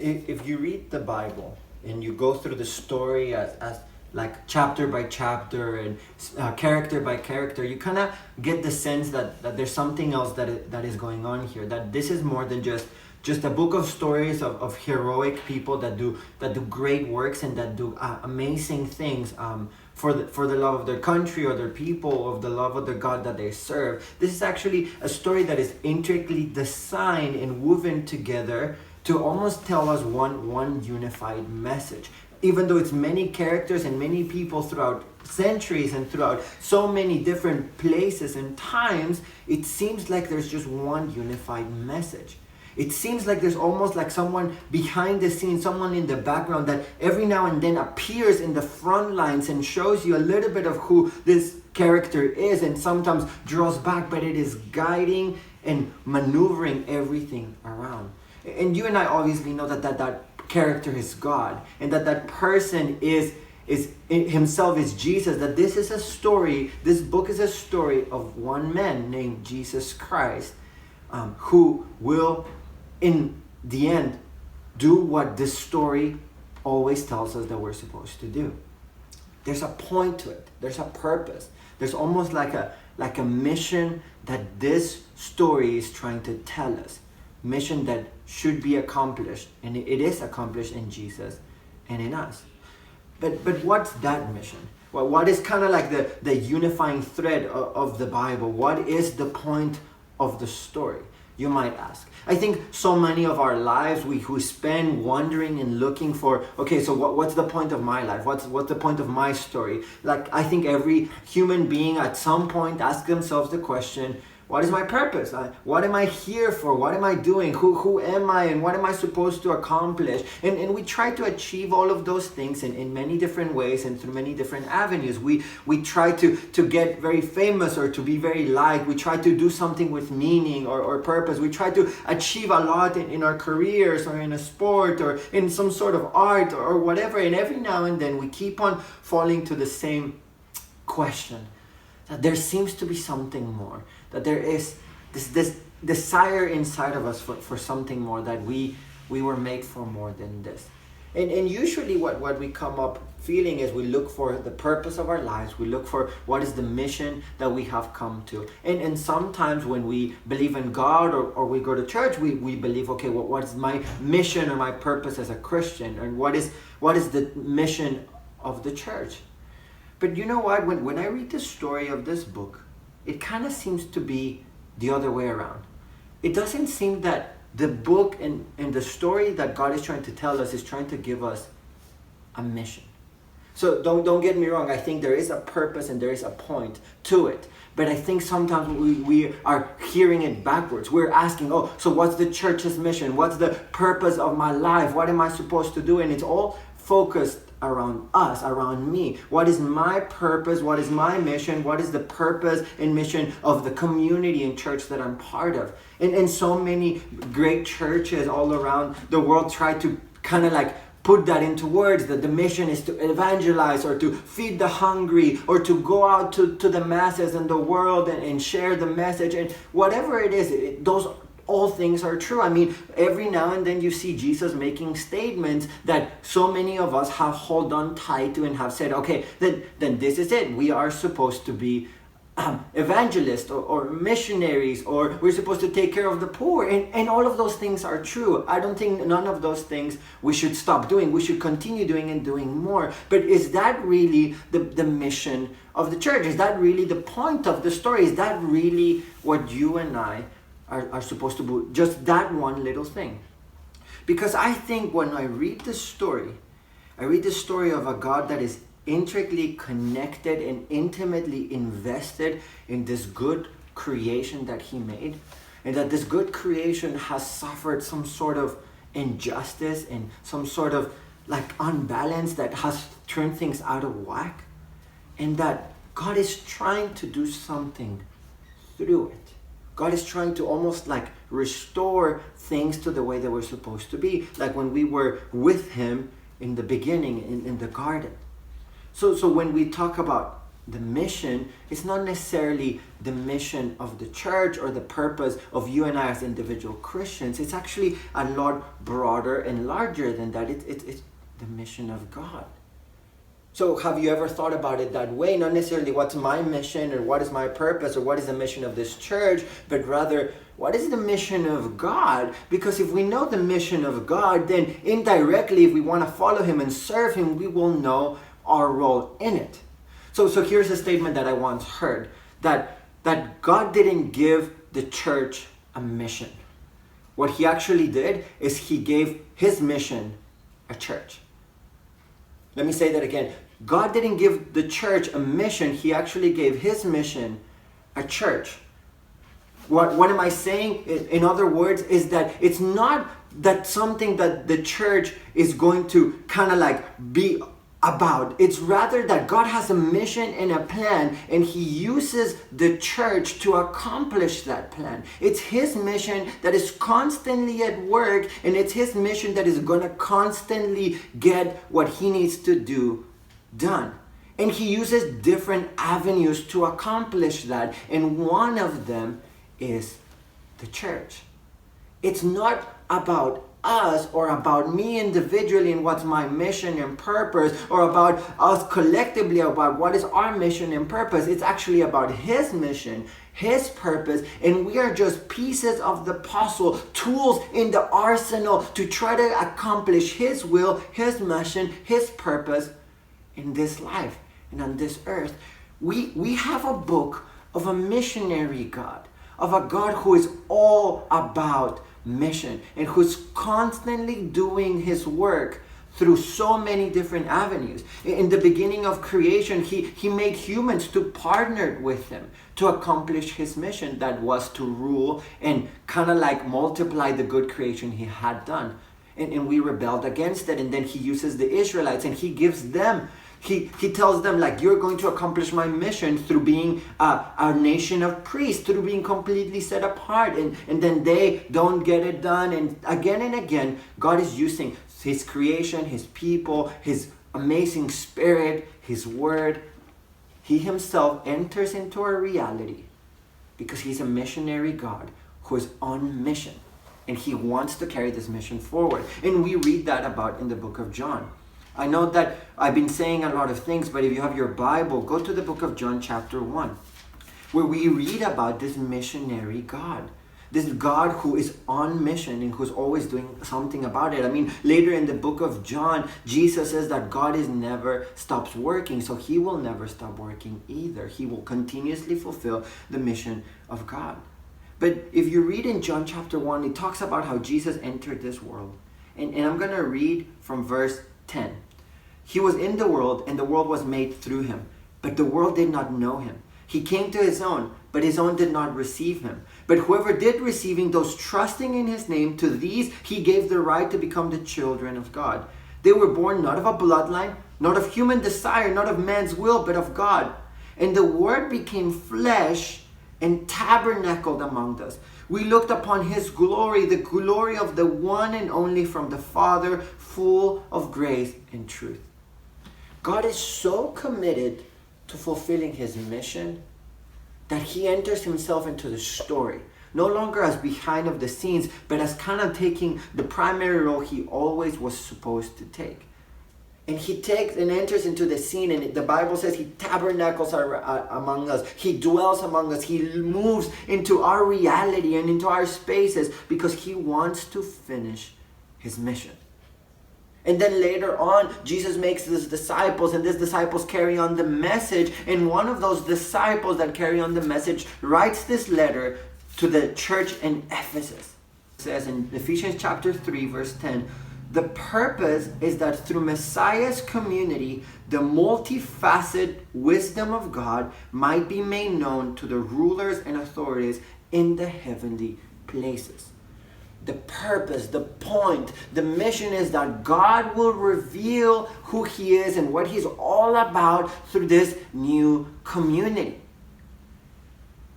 if you read the Bible and you go through the story as like chapter by chapter and character by character, you kind of get the sense that there's something else that is going on here. That this is more than just a book of stories of heroic people that do great works and that do amazing things for the love of their country or their people, of the love of the God that they serve. This is actually a story that is intricately designed and woven together to almost tell us one unified message. Even though it's many characters and many people throughout centuries and throughout so many different places and times, it seems like there's just one unified message. It seems like there's almost like someone behind the scenes, someone in the background that every now and then appears in the front lines and shows you a little bit of who this character is, and sometimes draws back, but it is guiding and maneuvering everything around. And you and I obviously know that character is God, and that person is himself is Jesus, that this is a story, this book is a story of one man named Jesus Christ, who will in the end do what this story always tells us that we're supposed to do. There's a point to it, there's a purpose, there's almost like a mission that this story is trying to tell us. Mission that should be accomplished, and it is accomplished in Jesus and in us. But what's that mission? Well, what is kind of like the unifying thread of the Bible? What is the point of the story, you might ask? I think so many of our lives we spend wondering and looking for, okay, so what's the point of my life? What's the point of my story? Like, I think every human being at some point asks themselves the question, what is my purpose? What am I here for? What am I doing? Who am I? And what am I supposed to accomplish? And we try to achieve all of those things in many different ways and through many different avenues. We try to get very famous or to be very liked. We try to do something with meaning or purpose. We try to achieve a lot in our careers or in a sport or in some sort of art or whatever. And every now and then we keep on falling to the same question, that there seems to be something more, that there is this desire inside of us for something more, that we were made for more than this. And usually what we come up feeling is we look for the purpose of our lives, we look for what is the mission that we have come to. And sometimes when we believe in God or we go to church, we believe, okay, what is my mission or my purpose as a Christian? And what is the mission of the church? But you know what? When I read the story of this book, it kind of seems to be the other way around. It doesn't seem that the book and the story that God is trying to tell us is trying to give us a mission. So don't get me wrong. I think there is a purpose and there is a point to it. But I think sometimes we are hearing it backwards. We're asking, oh, so what's the church's mission? What's the purpose of my life? What am I supposed to do? And it's all focused around us, around me. What is my purpose? What is my mission? What is the purpose and mission of the community and church that I'm part of? And so many great churches all around the world try to kind of like put that into words, that the mission is to evangelize or to feed the hungry or to go out to the masses and the world and share the message. And whatever it is, those all things are true. I mean, every now and then you see Jesus making statements that so many of us have held on tight to and have said, okay, then this is it. We are supposed to be evangelists or missionaries, or we're supposed to take care of the poor. And all of those things are true. I don't think none of those things we should stop doing. We should continue doing and doing more. But is that really the mission of the church? Is that really the point of the story? Is that really what you and I are supposed to do, just that one little thing? Because I think when I read this story of a God that is intricately connected and intimately invested in this good creation that he made, and that this good creation has suffered some sort of injustice and some sort of like unbalance that has turned things out of whack, and that God is trying to do something through it. God is trying to almost like restore things to the way they were supposed to be, like when we were with him in the beginning in the garden. So when we talk about the mission is not necessarily the mission of the church or the purpose of you and I as individual Christians. It's actually a lot broader and larger than that. It's the mission of God. So have you ever thought about it that way? Not necessarily what's my mission or what is my purpose or what is the mission of this church, but rather what is the mission of God? Because if we know the mission of God, then indirectly, if we want to follow Him and serve Him, we will know our role in it. So here's a statement that I once heard, that God didn't give the church a mission. What He actually did is He gave His mission a church. Let me say that again. God didn't give the church a mission. He actually gave His mission a church. What am I saying? In other words, is that it's not that something that the church is going to kind of like be about. It's rather that God has a mission and a plan, and He uses the church to accomplish that plan. It's His mission that is constantly at work, and it's His mission that is going to constantly get what He needs to do done. And He uses different avenues to accomplish that, and one of them is the church. It's not about us or about me individually and what's my mission and purpose, or about us collectively about what is our mission and purpose. It's actually about His mission, His purpose, and we are just pieces of the puzzle, tools in the arsenal to try to accomplish His will, His mission, His purpose in this life and on this earth. We have a book of a missionary God, of a God who is all about mission and who's constantly doing His work through so many different avenues. In the beginning of creation, he made humans to partner with Him to accomplish His mission, that was to rule and kind of like multiply the good creation He had done. And we rebelled against it, and then He uses the Israelites and He gives them, He tells them, like, you're going to accomplish my mission through being a nation of priests, through being completely set apart. And then they don't get it done. And again, God is using His creation, His people, His amazing Spirit, His Word. He Himself enters into our reality because He's a missionary God who is on mission. And He wants to carry this mission forward. And we read that about in the book of John. I know that I've been saying a lot of things, but if you have your Bible, go to the book of John chapter 1, where we read about this missionary God. This God who is on mission and who's always doing something about it. I mean, later in the book of John, Jesus says that God never stops working, so He will never stop working either. He will continuously fulfill the mission of God. But if you read in John chapter 1, it talks about how Jesus entered this world. And I'm going to read from verse 10. He was in the world, and the world was made through Him, but the world did not know Him. He came to His own, but His own did not receive Him. But whoever did receive Him, those trusting in His name, to these He gave the right to become the children of God. They were born not of a bloodline, not of human desire, not of man's will, but of God. And the Word became flesh and tabernacled among us. We looked upon His glory, the glory of the one and only from the Father, full of grace and truth. God is so committed to fulfilling His mission that He enters Himself into the story, no longer as behind of the scenes, but as kind of taking the primary role He always was supposed to take. And He takes and enters into the scene, and the Bible says He tabernacles among us. He dwells among us. He moves into our reality and into our spaces because He wants to finish His mission. And then later on, Jesus makes His disciples, and these disciples carry on the message. And one of those disciples that carry on the message writes this letter to the church in Ephesus. It says in Ephesians chapter 3, verse 10, the purpose is that through Messiah's community, the multifaceted wisdom of God might be made known to the rulers and authorities in the heavenly places. The purpose, the point, the mission is that God will reveal who He is and what He's all about through this new community.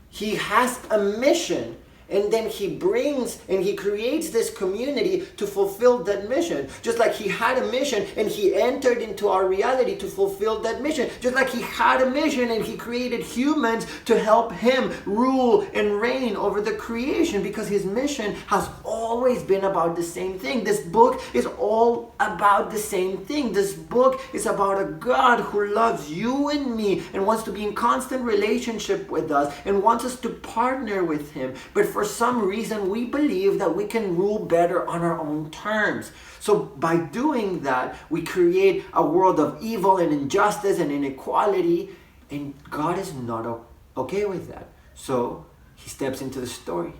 He has a mission, And then he brings and he creates this community to fulfill that mission. Just like he had a mission and he entered into our reality to fulfill that mission. Just like he had a mission and he created humans to help him rule and reign over the creation, because his mission has always been about the same thing. This book is all about the same thing. This book is about a God who loves you and me and wants to be in constant relationship with us and wants us to partner with him. But for some reason, we believe that we can rule better on our own terms. So by doing that, we create a world of evil and injustice and inequality, and God is not okay with that. So he steps into the story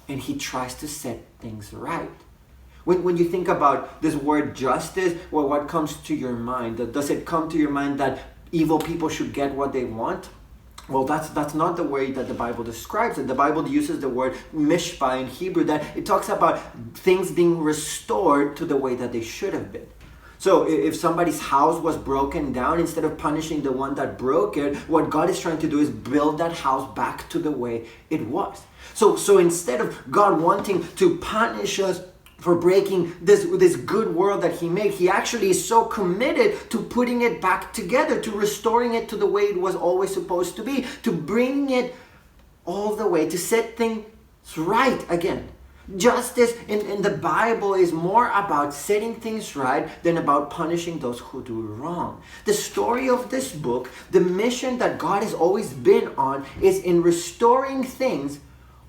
and he tries to set things right. When you think about this word justice, well, what comes to your mind? Does it come to your mind that evil people should get what they want? Well, that's not the way that the Bible describes it. The Bible uses the word mishpah in Hebrew, that it talks about things being restored to the way that they should have been. So if somebody's house was broken down, instead of punishing the one that broke it, what God is trying to do is build that house back to the way it was. So instead of God wanting to punish us for breaking this good world that he made, he actually is so committed to putting it back together, to restoring it to the way it was always supposed to be, to bringing it all the way, to set things right again. Justice in the Bible is more about setting things right than about punishing those who do wrong. The story of this book, the mission that God has always been on, is in restoring things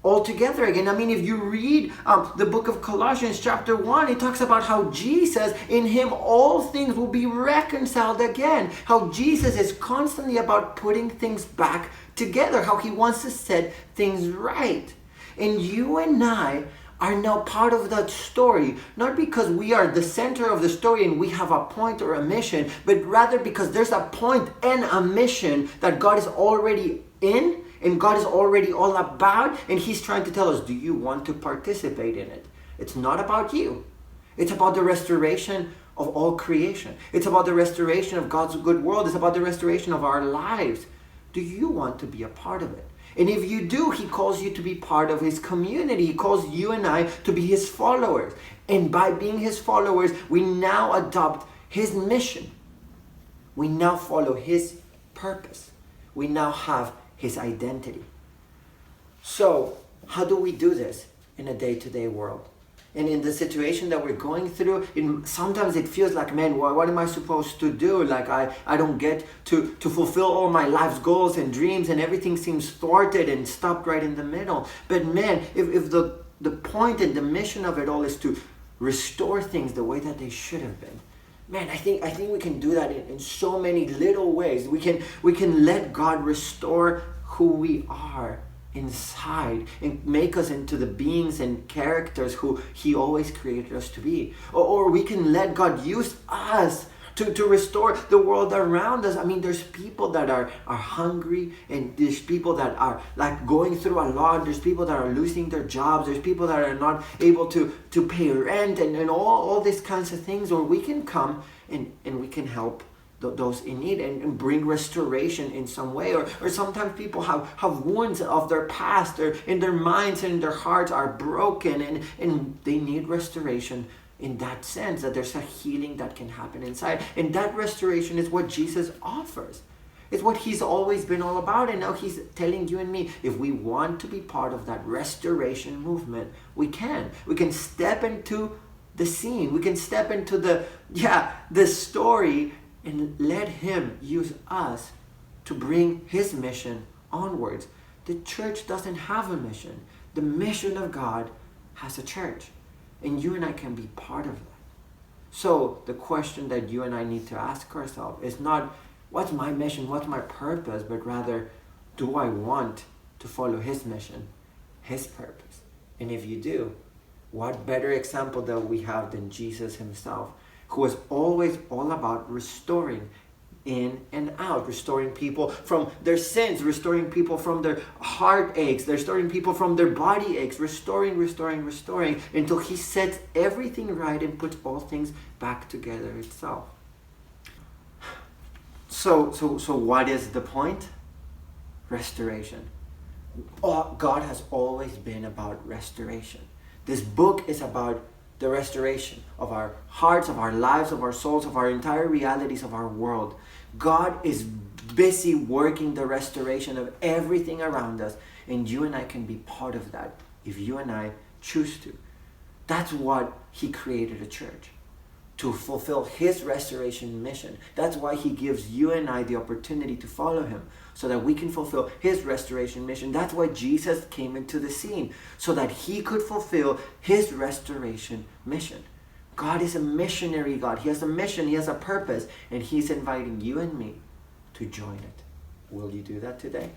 altogether again. I mean, if you read the book of Colossians chapter 1, it talks about how Jesus, in him all things will be reconciled again. How Jesus is constantly about putting things back together. How he wants to set things right. And you and I are now part of that story, not because we are the center of the story and we have a point or a mission, but rather because there's a point and a mission that God is already in, and God is already all about, and he's trying to tell us, do you want to participate in it? It's not about you. It's about the restoration of all creation. It's about the restoration of God's good world. It's about the restoration of our lives. Do you want to be a part of it? And if you do, he calls you to be part of his community. He calls you and I to be his followers. And by being his followers, we now adopt his mission. We now follow his purpose. We now have his identity. So, how do we do this in a day-to-day world? And in the situation that we're going through, sometimes it feels like, man, what am I supposed to do? Like I don't get to fulfill all my life's goals and dreams, and everything seems thwarted and stopped right in the middle. But man, if the point and the mission of it all is to restore things the way that they should have been, man, I think we can do that in so many little ways. We can let God restore who we are inside and make us into the beings and characters who he always created us to be. Or we can let God use us to restore the world around us. I mean, there's people that are hungry, and there's people that are like going through a lot. There's people that are losing their jobs. There's people that are not able to pay rent and all these kinds of things. Or we can come and we can help those in need and bring restoration in some way. Or sometimes people have wounds of their past, or in their minds and in their hearts are broken, and they need restoration in that sense, that there's a healing that can happen inside. And that restoration is what Jesus offers. It's what he's always been all about. And now he's telling you and me, if we want to be part of that restoration movement, we can. We can step into the scene. We can step into the story and let him use us to bring his mission onwards. The church doesn't have a mission. The mission of God has a church. And you and I can be part of that. So the question that you and I need to ask ourselves is not, what's my mission, what's my purpose, but rather, do I want to follow his mission, his purpose? And if you do, what better example that we have than Jesus himself, who was always all about restoring in and out, restoring people from their sins, restoring people from their heartaches, restoring people from their body aches, restoring until he sets everything right and puts all things back together itself. So what is the point? Restoration. God has always been about restoration. This book is about the restoration of our hearts, of our lives, of our souls, of our entire realities of our world. God is busy working the restoration of everything around us, and you and I can be part of that if you and I choose to. That's what He created a church, to fulfill His restoration mission. That's why He gives you and I the opportunity to follow Him, so that we can fulfill His restoration mission. That's why Jesus came into the scene, so that He could fulfill His restoration mission. God is a missionary God. He has a mission, He has a purpose, and He's inviting you and me to join it. Will you do that today?